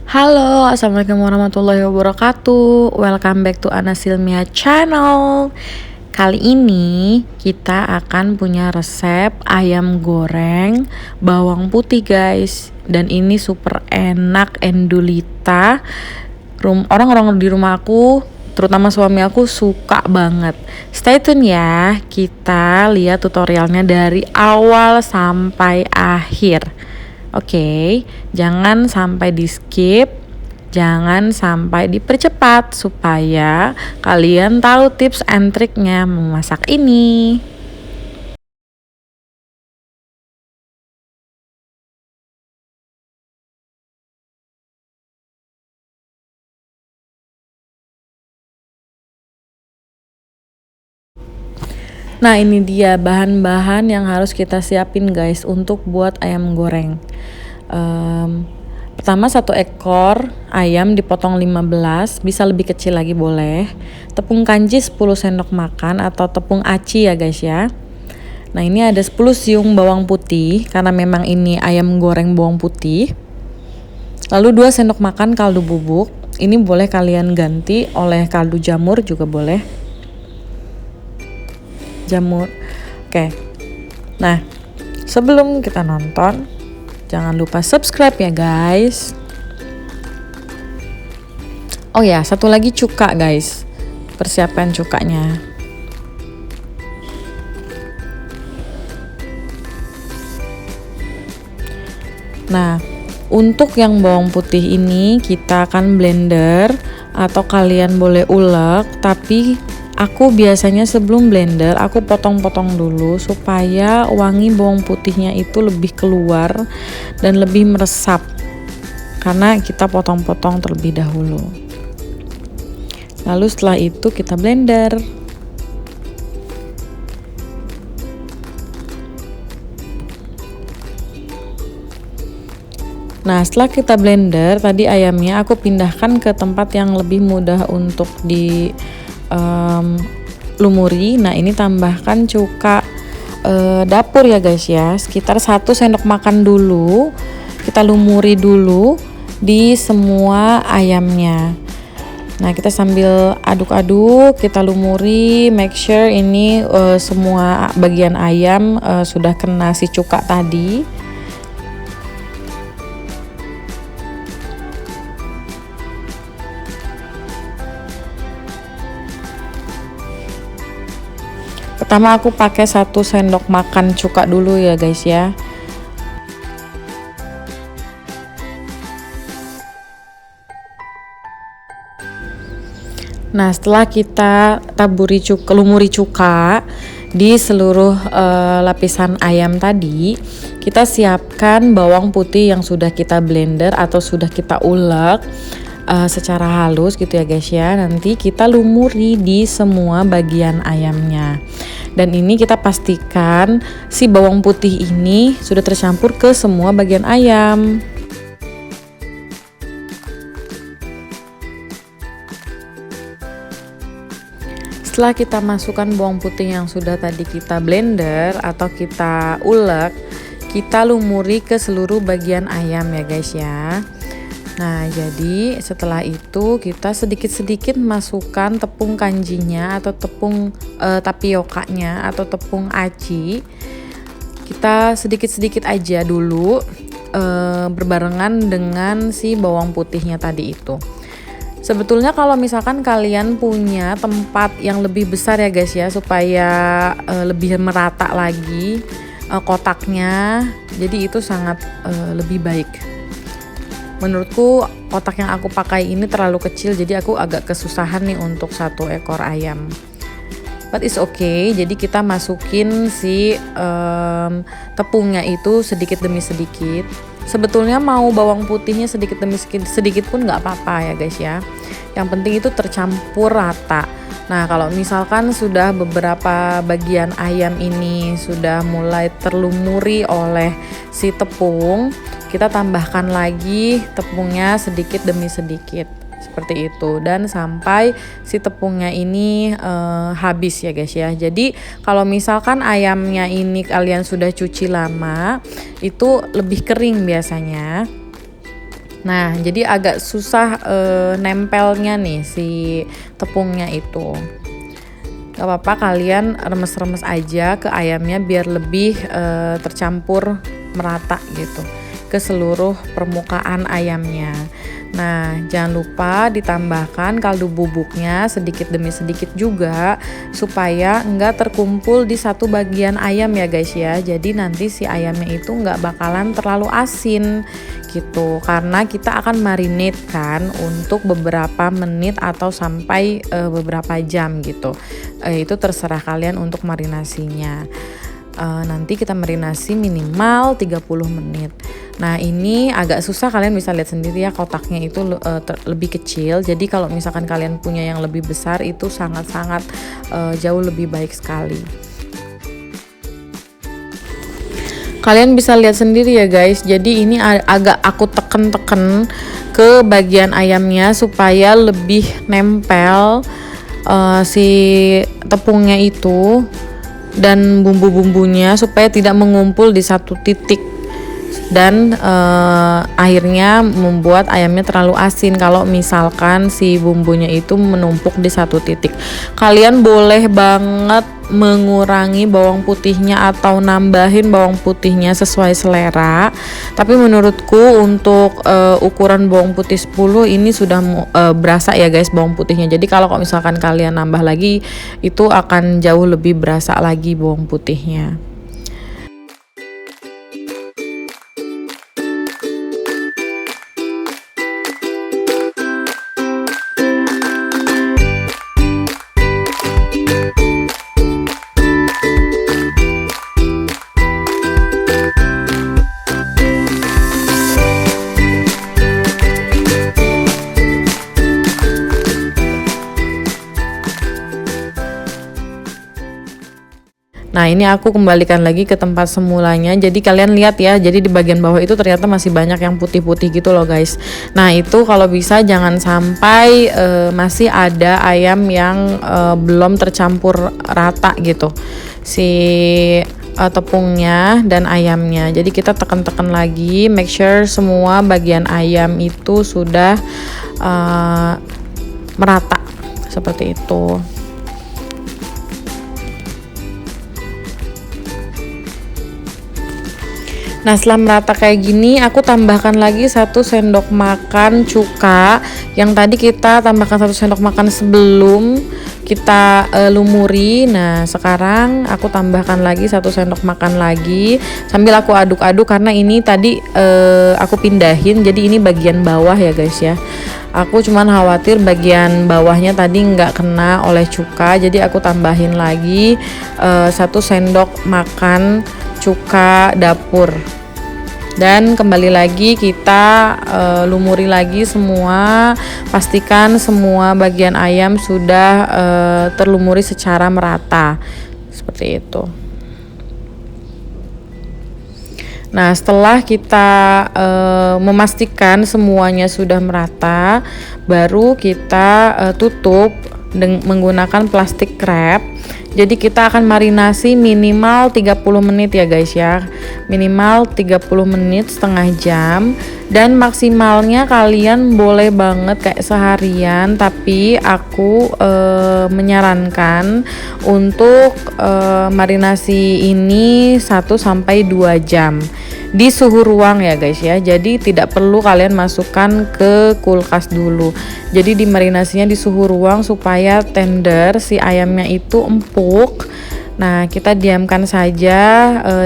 Halo, assalamualaikum warahmatullahi wabarakatuh. Welcome back to Ana Silmia channel. Kali ini kita akan punya resep ayam goreng bawang putih guys. Dan ini super enak, endulita. Orang-orang di rumah aku, terutama suami aku, suka banget. Stay tune ya, kita lihat tutorialnya dari awal sampai akhir. Oke, jangan sampai di skip, jangan sampai dipercepat supaya kalian tahu tips and triknya memasak ini. Nah, ini dia bahan-bahan yang harus kita siapin guys untuk buat ayam goreng. Pertama, 1 ekor ayam dipotong 15, bisa lebih kecil lagi boleh. Tepung kanji 10 sendok makan atau tepung aci ya guys ya. Nah, ini ada 10 siung bawang putih karena memang ini ayam goreng bawang putih. Lalu 2 sendok makan kaldu bubuk. Ini boleh kalian ganti oleh kaldu jamur juga boleh. Jamur. Oke. Nah, sebelum kita nonton, jangan lupa subscribe ya guys. Oh ya, satu lagi cuka guys. Persiapan cukanya. Nah, untuk yang bawang putih ini kita akan blender atau kalian boleh ulek, tapi aku biasanya sebelum blender aku potong-potong dulu supaya wangi bawang putihnya itu lebih keluar dan lebih meresap karena kita potong-potong terlebih dahulu. Lalu setelah itu kita blender. Nah, setelah kita blender, tadi ayamnya aku pindahkan ke tempat yang lebih mudah untuk di lumuri. Nah, ini tambahkan cuka dapur ya guys ya, sekitar 1 sendok makan dulu. Kita lumuri dulu di semua ayamnya. Nah, kita sambil aduk-aduk, kita lumuri, make sure ini semua bagian ayam sudah kena si cuka tadi. Pertama aku pakai 1 sendok makan cuka dulu ya guys ya. Nah, setelah kita lumuri cuka di seluruh lapisan ayam tadi, kita siapkan bawang putih yang sudah kita blender atau sudah kita ulek secara halus gitu ya guys ya. Nanti kita lumuri di semua bagian ayamnya. Dan ini kita pastikan si bawang putih ini sudah tercampur ke semua bagian ayam. Setelah kita masukkan bawang putih yang sudah tadi kita blender atau kita ulek, kita lumuri ke seluruh bagian ayam ya guys ya. Nah, jadi setelah itu kita sedikit-sedikit masukkan tepung kanjinya atau tepung tapiokanya atau tepung aci. Kita sedikit-sedikit aja dulu berbarengan dengan si bawang putihnya tadi itu. Sebetulnya kalau misalkan kalian punya tempat yang lebih besar ya guys ya, supaya lebih merata lagi kotaknya, jadi itu sangat lebih baik. Menurutku kotak yang aku pakai ini terlalu kecil, jadi aku agak kesusahan nih untuk 1 ekor ayam. But it's okay. Jadi kita masukin si tepungnya itu sedikit demi sedikit. Sebetulnya mau bawang putihnya sedikit demi sedikit pun nggak apa-apa ya guys ya. Yang penting itu tercampur rata. Nah, kalau misalkan sudah beberapa bagian ayam ini sudah mulai terlumuri oleh si tepung, kita tambahkan lagi tepungnya sedikit demi sedikit seperti itu, dan sampai si tepungnya ini habis ya guys ya. Jadi kalau misalkan ayamnya ini kalian sudah cuci lama, itu lebih kering biasanya. Nah, jadi agak susah nempelnya nih si tepungnya itu. Gak apa-apa, kalian remes-remes aja ke ayamnya biar lebih tercampur merata gitu ke seluruh permukaan ayamnya. Nah, jangan lupa ditambahkan kaldu bubuknya sedikit demi sedikit juga supaya enggak terkumpul di satu bagian ayam ya guys ya. Jadi nanti si ayamnya itu enggak bakalan terlalu asin gitu, karena kita akan marinate kan untuk beberapa menit atau sampai beberapa jam gitu. Itu terserah kalian untuk marinasinya. Nanti kita marinasi minimal 30 menit. Nah, ini agak susah, kalian bisa lihat sendiri ya, kotaknya itu lebih kecil. Jadi kalau misalkan kalian punya yang lebih besar itu sangat-sangat jauh lebih baik sekali. Kalian bisa lihat sendiri ya guys. Jadi ini agak aku teken-teken ke bagian ayamnya supaya lebih nempel si tepungnya itu dan bumbu-bumbunya supaya tidak mengumpul di satu titik, dan akhirnya membuat ayamnya terlalu asin kalau misalkan si bumbunya itu menumpuk di satu titik. Kalian boleh banget mengurangi bawang putihnya atau nambahin bawang putihnya sesuai selera, tapi menurutku untuk ukuran bawang putih 10 ini sudah berasa ya guys bawang putihnya. Jadi kalau misalkan kalian nambah lagi itu akan jauh lebih berasa lagi bawang putihnya. Nah, ini aku kembalikan lagi ke tempat semulanya. Jadi kalian lihat ya, jadi di bagian bawah itu ternyata masih banyak yang putih-putih gitu loh guys. Nah, itu kalau bisa jangan sampai masih ada ayam yang belum tercampur rata gitu si tepungnya dan ayamnya. Jadi kita tekan-tekan lagi, make sure semua bagian ayam itu sudah merata seperti itu. Nah, setelah merata kayak gini, aku tambahkan lagi 1 sendok makan cuka yang tadi kita tambahkan 1 sendok makan sebelum kita lumuri. Nah, sekarang aku tambahkan lagi 1 sendok makan lagi sambil aku aduk-aduk karena ini tadi aku pindahin, jadi ini bagian bawah ya guys ya. Aku cuman khawatir bagian bawahnya tadi nggak kena oleh cuka, jadi aku tambahin lagi 1 sendok makan cuka dapur. Dan kembali lagi kita lumuri lagi semua, pastikan semua bagian ayam sudah terlumuri secara merata seperti itu. Nah, setelah kita memastikan semuanya sudah merata, baru kita tutup menggunakan plastik wrap. Jadi kita akan marinasi minimal 30 menit ya guys ya. Minimal 30 menit, setengah jam. Dan maksimalnya kalian boleh banget kayak seharian, tapi aku menyarankan untuk marinasi ini 1 sampai 2 jam di suhu ruang ya guys ya. Jadi tidak perlu kalian masukkan ke kulkas dulu. Jadi dimarinasinya di suhu ruang supaya tender, si ayamnya itu empuk. Nah, kita diamkan saja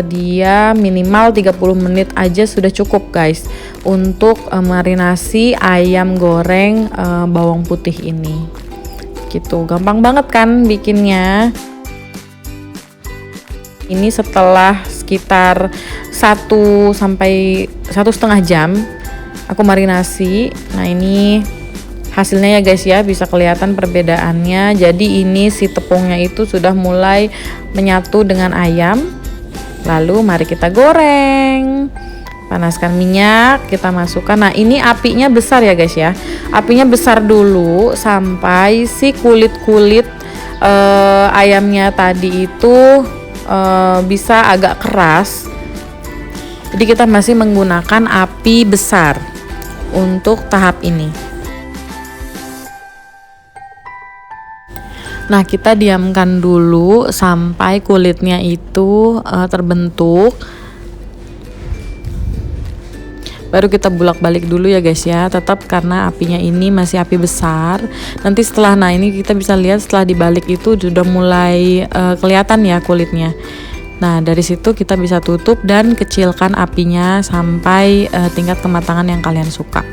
dia minimal 30 menit aja sudah cukup guys untuk marinasi ayam goreng bawang putih ini. Gitu, gampang banget kan bikinnya. Ini setelah sekitar 1 sampai 1,5 jam aku marinasi. Nah, ini hasilnya ya guys ya, bisa kelihatan perbedaannya. Jadi ini si tepungnya itu sudah mulai menyatu dengan ayam. Lalu mari kita goreng. Panaskan minyak, kita masukkan. Nah, ini apinya besar ya guys ya. Apinya besar dulu sampai si kulit-kulit ayamnya tadi itu bisa agak keras. Jadi kita masih menggunakan api besar. untuk tahap ini. Nah, kita diamkan dulu sampai kulitnya itu terbentuk. Baru kita bolak-balik dulu ya guys ya, tetap karena apinya ini masih api besar. Nanti setelah, nah ini kita bisa lihat setelah dibalik itu sudah mulai kelihatan ya kulitnya. Nah dari situ kita bisa tutup dan kecilkan apinya sampai tingkat kematangan yang kalian suka.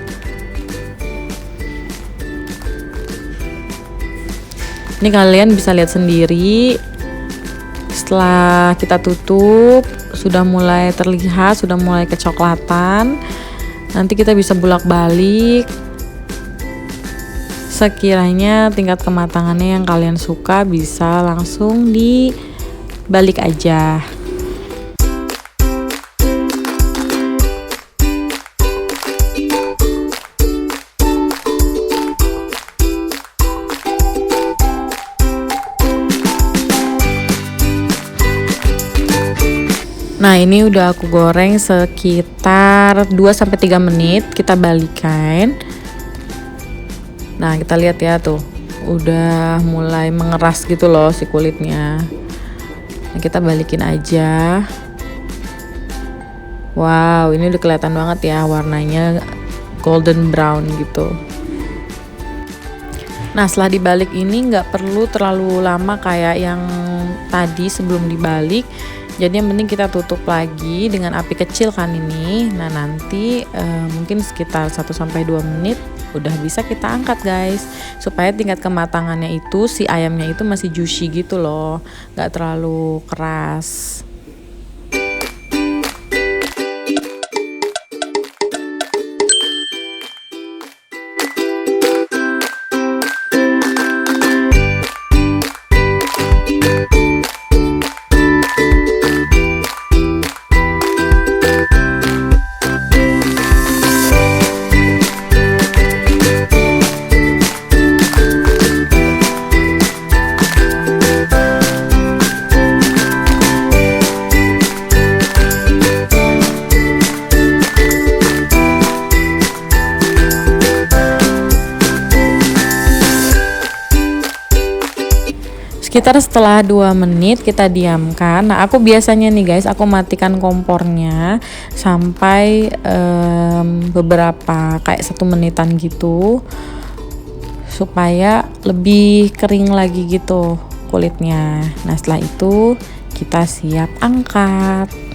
Ini kalian bisa lihat sendiri, setelah kita tutup sudah mulai terlihat, sudah mulai kecoklatan. Nanti kita bisa bolak-balik sekiranya tingkat kematangannya yang kalian suka, bisa langsung dibalik aja. Nah ini udah aku goreng sekitar 2-3 menit, kita balikan. Nah kita lihat ya tuh, udah mulai mengeras gitu loh si kulitnya. Nah, kita balikin aja. Wow, ini udah kelihatan banget ya warnanya golden brown gitu. Nah setelah dibalik ini nggak perlu terlalu lama kayak yang tadi sebelum dibalik. Jadi yang penting kita tutup lagi dengan api kecil kan ini. Nah nanti mungkin sekitar 1-2 menit udah bisa kita angkat guys. Supaya tingkat kematangannya itu si ayamnya itu masih juicy gitu loh, nggak terlalu keras. Sekitar setelah 2 menit kita diamkan. Nah aku biasanya nih guys, aku matikan kompornya sampai beberapa kayak 1 menitan gitu, supaya lebih kering lagi gitu kulitnya. Nah setelah itu kita siap angkat.